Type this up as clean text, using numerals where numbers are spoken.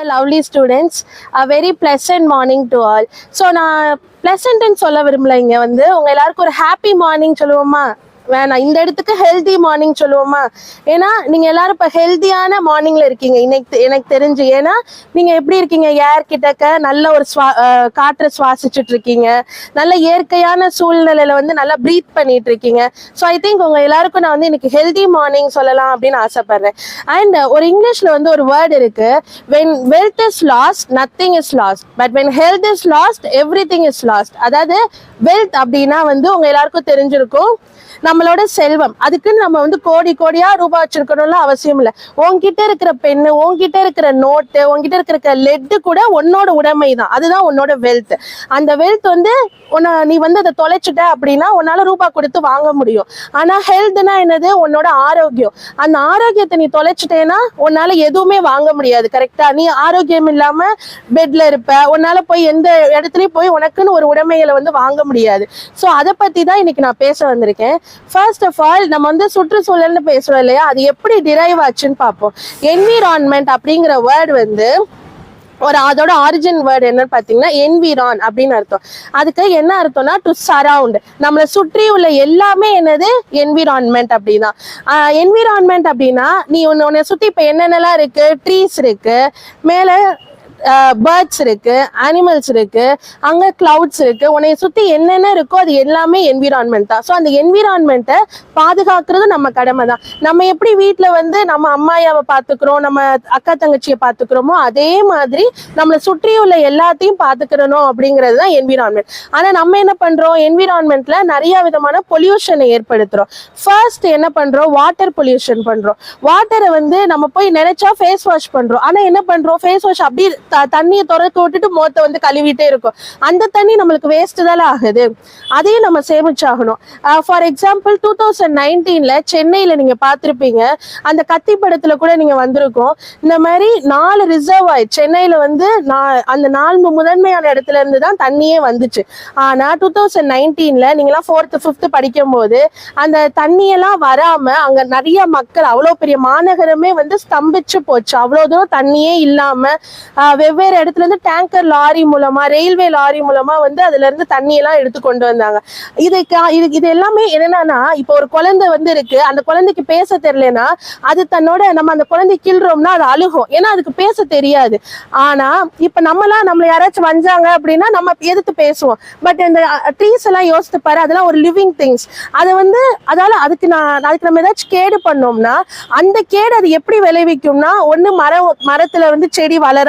Lovely students, a very pleasant morning to all. So நான் pleasant ன்னு சொல்ல விரும்பல. இங்க வந்து உங்க எல்லாருக்கும் ஒரு happy morning சொல்லுவோமா? வேணாம், இந்த இடத்துக்கு ஹெல்தி மார்னிங் சொல்லுவோமா? ஏன்னா நீங்க எல்லாரும் இப்ப ஹெல்தியான மார்னிங்ல இருக்கீங்க இன்னைக்கு எனக்கு தெரிஞ்சு. ஏன்னா நீங்க எப்படி இருக்கீங்க, ஏர் கிட்டக்க நல்ல ஒரு காற்றை சுவாசிச்சுட்டு இருக்கீங்க, நல்ல இயற்கையான சூழ்நிலையில வந்து நல்லா பிரீத் பண்ணிட்டு இருக்கீங்க. ஸோ ஐ திங்க் உங்க எல்லாருக்கும் நான் வந்து இன்னைக்கு ஹெல்தி மார்னிங் சொல்லலாம் அப்படின்னு ஆசைப்படுறேன். அண்ட் ஒரு இங்கிலீஷ்ல வந்து ஒரு வேர்ட் இருக்கு, when wealth is lost nothing is lost, but when health is lost everything is lost. அதாவது வெல்த் அப்படின்னா வந்து உங்க எல்லாருக்கும் தெரிஞ்சிருக்கும், நம்மளோட செல்வம். அதுக்குன்னு நம்ம வந்து கோடி கோடியா ரூபாய் வச்சிருக்கணும்ல அவசியம் இல்லை. உன்கிட்ட இருக்கிற பெண்ணு, உன்கிட்ட இருக்கிற நோட்டு, உன்கிட்ட இருக்கிற லெட்டு கூட உன்னோட உடைமை தான். அதுதான் உன்னோட வெல்த். அந்த வெல்த் வந்து நீ வந்து அதை தொலைச்சிட்ட அப்படின்னா உன்னால ரூபாய் கொடுத்து வாங்க முடியும். ஆனா ஹெல்த்னா என்னது? உன்னோட ஆரோக்கியம். அந்த ஆரோக்கியத்தை நீ தொலைச்சிட்டேன்னா உன்னால எதுவுமே வாங்க முடியாது. கரெக்டா? நீ ஆரோக்கியம் இல்லாம பெட்ல இருப்ப, உன்னால போய் எந்த இடத்துலயும் போய் உனக்குன்னு ஒரு உடைமைகளை வந்து வாங்க முடியாது. ஸோ அதை பத்தி தான் இன்னைக்கு நான் பேச வந்திருக்கேன். ஃபர்ஸ்ட் ஆஃப் ஆல் நம்ம வந்து சுற்றுச்சூழல்னு பேசுறோம் இல்லையா, அது எப்படி டிரைவ் ஆச்சுன்னு பார்ப்போம். என்விரான்மெண்ட் அப்படிங்கிற வேர்டு வந்து அதோட ஆரிஜின் வேர்டு என்னன்னு பாத்தீங்கன்னா என்விரான் அப்படின்னு அர்த்தம். அதுக்கு என்ன அர்த்தம்னா டு சரவுண்ட், நம்மளை சுற்றி உள்ள எல்லாமே என்னது? என்விரான்மெண்ட் அப்படின்னா. என்விரான்மெண்ட் அப்படின்னா நீ உன்னை சுத்தி இப்ப என்னென்னலாம் இருக்கு? ட்ரீஸ் இருக்கு, மேல பேர்ட்ஸ் இருக்கு, அனிமல்ஸ் இருக்கு, அங்க கிளவுட்ஸ் இருக்கு, உன்னை சுத்தி என்னென்ன இருக்கோ அது எல்லாமே என்விரான்மெண்ட் தான். ஸோ அந்த என்விரான்மெண்ட்டை பாதுகாக்கிறது நம்ம கடமை தான். நம்ம எப்படி வீட்டுல வந்து நம்ம அம்மாயாவை பாத்துக்கிறோம், நம்ம அக்கா தங்கச்சியை பாத்துக்கிறோமோ அதே மாதிரி நம்மளை சுற்றியுள்ள எல்லாத்தையும் பாத்துக்கிறணும் அப்படிங்கிறது தான் என்விரான்மெண்ட். ஆனா நம்ம என்ன பண்றோம்? என்விரான்மெண்ட்ல நிறைய விதமான பொல்யூஷனை ஏற்படுத்துறோம். ஃபர்ஸ்ட் என்ன பண்றோம்? வாட்டர் பொல்யூஷன் பண்றோம். வாட்டரை வந்து நம்ம போய் நினைச்சா ஃபேஸ் வாஷ் பண்றோம். ஆனா என்ன பண்றோம்? ஃபேஸ் வாஷ் அப்படி தண்ணியை திறக்க விட்டுட்டு முகத்தை வந்து கழுவிட்டே இருக்கும். அந்த தண்ணி நம்மளுக்கு வேஸ்ட் தான் ஆகுது. அதையும் நம்ம சேமிச்சாகணும். ஃபார் எக்ஸாம்பிள் 2019ல சென்னையில நீங்க பார்த்திருப்பீங்க, அந்த கத்தி படத்துல கூட நீங்க வந்திருக்கோம். இந்த மாதிரி 4 ரிசர்வாயர் சென்னையில வந்து அந்த 4 முதன்மையான இடத்துல இருந்து தான் தண்ணியே வந்துச்சு. ஆனா 2019ல நீங்களாம் 4th 5th படிக்கும் போது அந்த தண்ணியெல்லாம் வராம அங்க நிறைய மக்கள், அவ்வளவு பெரிய மாநகரமே வந்து ஸ்தம்பிச்சு போச்சு. அவ்வளவு தூரம் தண்ணியே இல்லாம வெவ்வேறு இடத்துல இருந்து டேங்கர் லாரி மூலமா, ரயில்வே லாரி மூலமா வந்து அதுல இருந்து தண்ணி எல்லாம் எடுத்து கொண்டு வந்தாங்க. இது எல்லாமே என்னன்னா, இப்போ ஒரு குழந்தை வந்து இருக்கு, அந்த குழந்தைக்கு பேச தெரியலன்னா அது தன்னோட நம்ம அந்த குழந்தை கிள்றோம்னா அது அழுகும், ஏன்னா அதுக்கு பேச தெரியாது. ஆனா இப்ப நம்மள யாராச்சும் வந்தாங்க அப்படின்னா நம்ம எதிர்த்து பேசுவோம். பட் இந்த ட்ரீஸ் எல்லாம் யோசித்து பாரு, அதெல்லாம் ஒரு லிவிங் திங்ஸ். அது வந்து அதுக்கு நம்ம ஏதாச்சும் கேடு பண்ணோம்னா அந்த கேடு அது எப்படி விளைவிக்கும்னா, ஒண்ணு மரத்துல வந்து செடி வளர